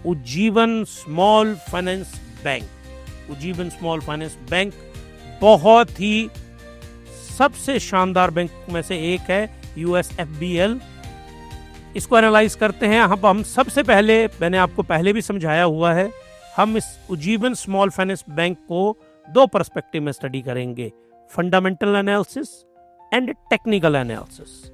Ujjivan small finance bank. Ujjivan small finance bank बहुत ही सबसे शानदार बैंक में से एक है, USFBL। इसको एनालाइज करते हैं। हम सबसे पहले, मैंने आपको पहले भी समझाया हुआ है, हम इस उज्जीवन स्मॉल फाइनेंस बैंक को दो पर्सपेक्टिव में स्टडी करेंगे, fundamental analysis and technical analysis.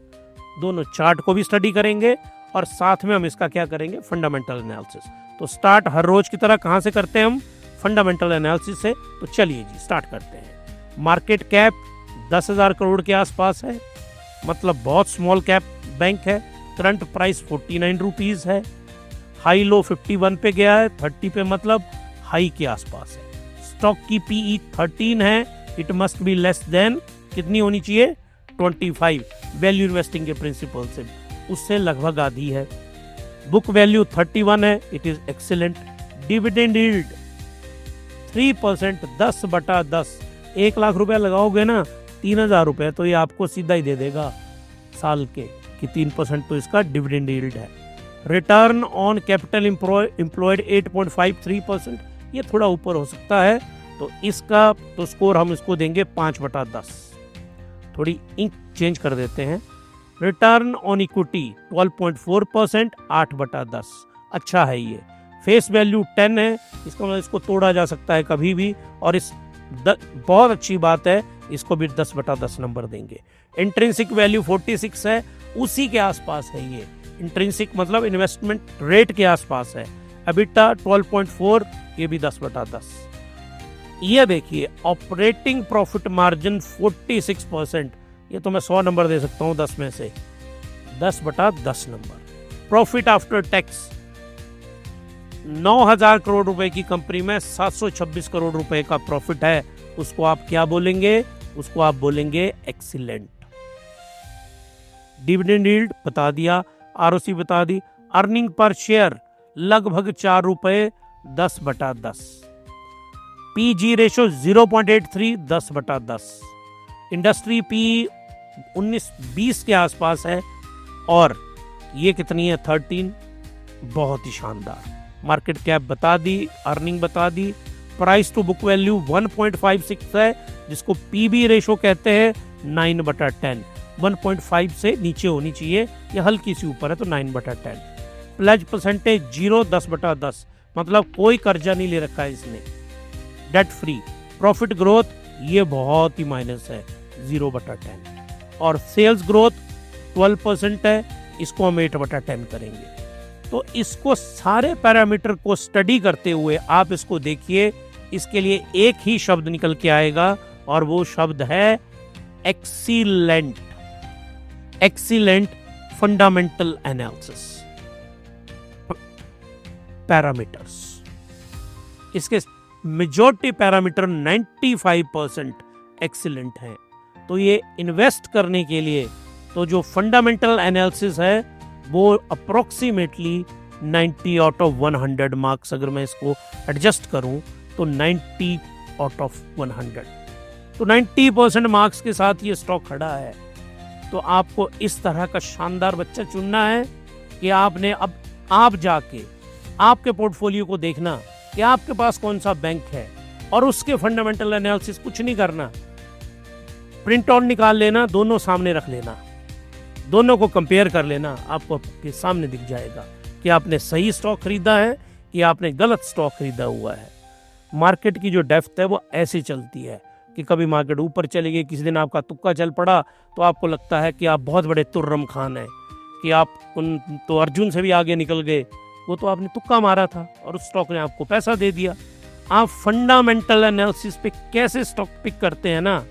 दोनों चार्ट को भी स्टडी करेंगे और साथ में हम इसका क्या करेंगे, फंडामेंटल एनालिसिस। तो स्टार्ट हर रोज की तरह कहां से करते हैं हम, फंडामेंटल एनालिसिस से। तो चलिए जी स्टार्ट करते हैं। मार्केट कैप 10,000 करोड़ के आसपास है, मतलब बहुत स्मॉल कैप बैंक है। करंट प्राइस 49 रुपीज है। हाई लो 51 पे गया है, 30 पे मतलब हाई के आसपास है। स्टॉक की PE 13 है, it must be less than कितनी होनी चाहिए, 25। वैल्यू इन्वेस्टिंग के प्रिंसिपल से उससे लगभग आधी है। बुक वैल्यू 31 है, it is excellent. Dividend yield 3%, 10/10। 1 lakh रुपया लगाओगे ना, 3,000 रुपए तो ये आपको सीधा ही दे देगा साल के, कि 3% तो इसका डिविडेंड यील्ड है। रिटर्न ऑन कैपिटल एम्प्लॉयड 8.53%, ये थोड़ा ऊपर हो सकता है, तो इसका तो स्कोर हम इसको देंगे 5/10। थोड़ी इंक चेंज कर देते हैं। रिटर्न ऑन इक्विटी 12.4%, 8/10, अच्छा है ये। फेस वैल्यू 10 है, इसका मतलब इसको तोड़ा जा सकता है कभी भी, और इस बहुत अच्छी बात है, इसको भी 10/10 नंबर देंगे। इंट्रिंसिक वैल्यू 46 है, उसी के आसपास है ये। इंट्रिंसिक मतलब इन्वेस्टमेंट रेट के आसपास है। एबिटा 12.4, ये भी 10/10। ये देखिए ऑपरेटिंग प्रॉफिट मार्जिन 46%, ये तो मैं 100 नंबर दे सकता हूँ 10 में से, 10/10 number. Profit after tax 9,000 crore रुपए की कंपनी में 726 करोड़ रुपए का प्रॉफिट है, उसको आप क्या बोलेंगे, उसको आप बोलेंगे एक्सीलेंट। डिविडेंड यील्ड बता दिया, ROC बता दी। अर्निंग पर शेयर लगभग 4 रुपए, 10/10। PG ratio 0.83, 10/10। इंडस्ट्री PE 19-20 के आसपास है, और ये कितनी है, 13, बहुत ही शानदार। मार्केट कैप बता दी, अर्निंग बता दी। प्राइस टू बुक वैल्यू 1.56 है, जिसको PB रेशो कहते हैं, 9/10। 1.5 से नीचे होनी चाहिए, या हल्की सी ऊपर है तो 9/10। प्लेज परसेंटेज 0, 10/10, मतलब कोई कर्जा नहीं ले रखा है इसने, डेट फ्री। प्रॉफिट ग्रोथ ये बहुत ही माइनस है, 0/10। और सेल्स ग्रोथ 12% है, इसको हम 8/10 करेंगे। तो इसको सारे पैरामीटर को स्टडी करते हुए आप इसको देखिए, इसके लिए एक ही शब्द निकल के आएगा, और वो शब्द है excellent. Excellent fundamental analysis. Parameters, इसके मेजॉरिटी पैरामीटर 95% एक्सीलेंट हैं। तो ये इन्वेस्ट करने के लिए तो जो फंडामेंटल एनालिसिस है वो अप्रोक्सीमेटली 90 आउट ऑफ 100 मार्क्स, अगर मैं इसको एडजस्ट करूं तो 90 आउट ऑफ 100, तो 90% मार्क्स के साथ ये स्टॉक खड़ा है। तो आपको इस तरह का शानदार बच्चा चुनना है कि आपने अब आप जाके आपके पोर्टफोलियो को देखना कि आपके पास कौन सा बैंक है, और उसके फंडामेंटल एनालिसिस कुछ नहीं करना, प्रिंट आउट निकाल लेना, दोनों सामने रख लेना, दोनों को कंपेयर कर लेना, आपको आपके सामने दिख जाएगा कि आपने सही स्टॉक खरीदा है कि आपने गलत स्टॉक खरीदा हुआ है। मार्केट की जो डेप्थ है वो ऐसे चलती है कि कभी मार्केट ऊपर चली गई, किसी दिन आपका तुक्का चल पड़ा तो आपको लगता है कि आप बहुत बड़े तुर्रम खान हैं, कि आप तो अर्जुन से भी आगे निकल गए, वो तो आपने तुक्का मारा था और उस स्टॉक ने आपको पैसा दे दिया। आप फंडामेंटल एनालिसिस पे कैसे स्टॉक पिक करते हैं ना,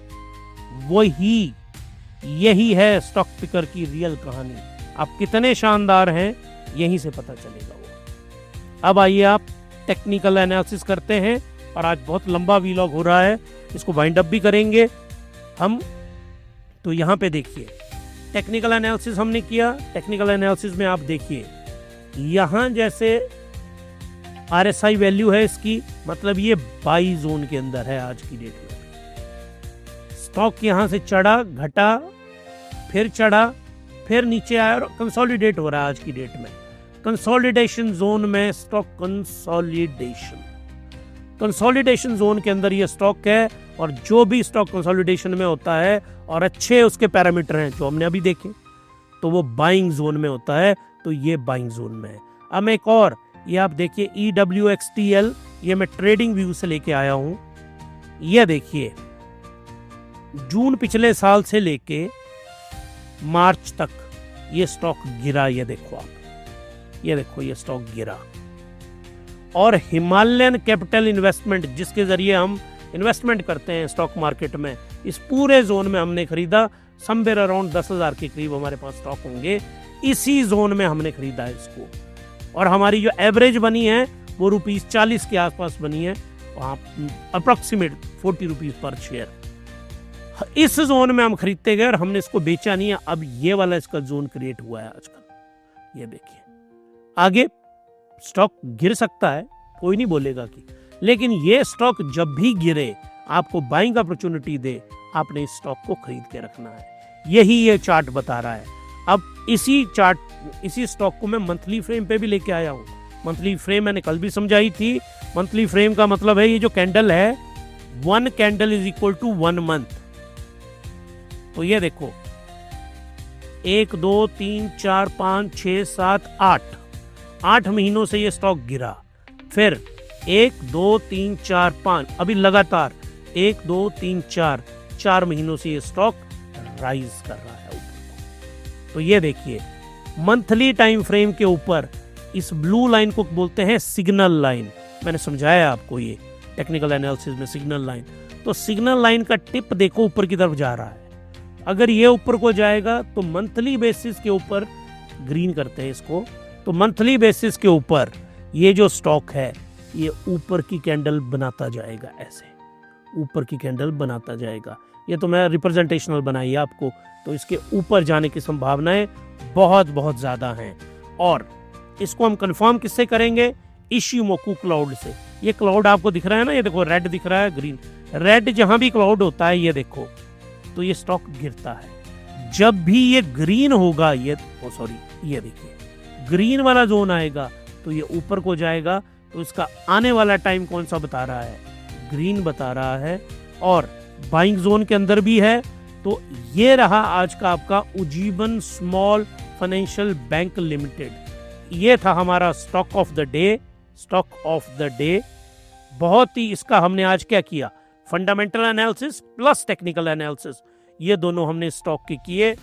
यही है स्टॉक पिकर की रियल कहानी। आप कितने शानदार हैं यहीं से पता चलेगा वो। अब आइए आप टेक्निकल एनालिसिस करते हैं, और आज बहुत लंबा वीलॉग हो रहा है, इसको वाइंड अप भी करेंगे हम। तो यहाँ पे देखिए टेक्निकल एनालिसिस हमने किया। टेक्निकल एनालिसिस में आप देखिए यहां जैसे RSI वैल्यू है इसकी, मतलब ये बाई जोन के अंदर है आज की डेट में। स्टॉक यहां से चढ़ा, घटा, फिर चढ़ा, फिर नीचे आया और कंसोलिडेट हो रहा है आज की डेट में। कंसोलिडेशन जोन में स्टॉक कंसोलिडेशन जोन के अंदर ये स्टॉक है। और जो भी स्टॉक कंसोलिडेशन में होता है और अच्छे उसके पैरामीटर हैं जो हमने अभी देखे, तो वो बाइंग जोन में होता है। तो ये बाइंग जोन में है। अब एक और, ये आप देखिए EWXTL, ये मैं ट्रेडिंग व्यू से लेके आया हूं। ये देखिए जून पिछले साल से लेके मार्च तक ये स्टॉक गिरा। ये देखो आप, ये देखो ये स्टॉक गिरा। और हिमालयन कैपिटल इन्वेस्टमेंट, जिसके जरिए हम इन्वेस्टमेंट करते हैं स्टॉक मार्केट में, इस पूरे जोन में हमने खरीदा। समवेयर अराउंड 10,000 के करीब हमारे पास स्टॉक होंगे, इसी जोन में हमने खरीदा है इसको। और हमारी जो एवरेज बनी है वो ₹40 के आसपास बनी है, वहाँ अप्रोक्सीमेट 40 रुपीज पर शेयर। इस जोन में हम खरीदते गए और हमने इसको बेचा नहीं है। अब ये वाला इसका जोन क्रिएट हुआ है आजकल। ये देखिए आगे स्टॉक गिर सकता है, कोई नहीं बोलेगा कि, लेकिन ये स्टॉक जब भी गिरे आपको बाइंग अपॉर्चुनिटी दे, आपने इस स्टॉक को खरीद के रखना है। यही ये चार्ट बता रहा है। अब इसी स्टॉक को मैं मंथली फ्रेम पे भी लेके आया हूँ। मंथली फ्रेम मैंने कल भी समझाई थी। मंथली फ्रेम का मतलब है ये जो कैंडल है, 1 candle is equal to 1 month. तो ये देखो 1 2 3 4 5 6 7 8 महीनों से ये स्टॉक गिरा। फिर 1 2 3 4 5 अभी लगातार 1 2 3 4 महीनों से ये स्टॉक राइज कर रहा है ऊपर। तो ये देखिए मंथली टाइम फ्रेम के ऊपर इस ब्लू लाइन को बोलते हैं सिग्नल लाइन। मैंने समझाया आपको ये टेक्निकल एनालिसिस में सिग्नल लाइन। तो सिग्नल लाइन का टिप देखो ऊपर की तरफ जा रहा है। अगर ये ऊपर को जाएगा तो मंथली बेसिस के ऊपर, ग्रीन करते हैं इसको, तो मंथली बेसिस के ऊपर ये जो स्टॉक है ये ऊपर की कैंडल बनाता जाएगा, ऐसे ऊपर की कैंडल बनाता जाएगा। ये तो मैं रिप्रेजेंटेशनल बनाई आपको, तो इसके ऊपर जाने की संभावनाएं बहुत ज़्यादा हैं। और इसको हम कंफर्म किससे करेंगे? इशिमोकू क्लाउड से। ये क्लाउड आपको दिख रहा है ना, ये देखो रेड दिख रहा है, ग्रीन। रेड जहां भी क्लाउड होता है ये देखो, तो ये स्टॉक गिरता है। जब भी ये ग्रीन होगा, ये देखिए ग्रीन वाला जोन आएगा तो ये ऊपर को जाएगा। तो इसका आने वाला टाइम कौन सा बता रहा है? ग्रीन बता रहा है। और बाइंग जोन के अंदर भी है। तो ये रहा आज का आपका Ujjivan small financial bank limited. ये था हमारा स्टॉक ऑफ द डे। बहुत ही इसका हमने आज क्या किया? Fundamental analysis plus technical analysis, ये दोनों हमने स्टॉक के किए।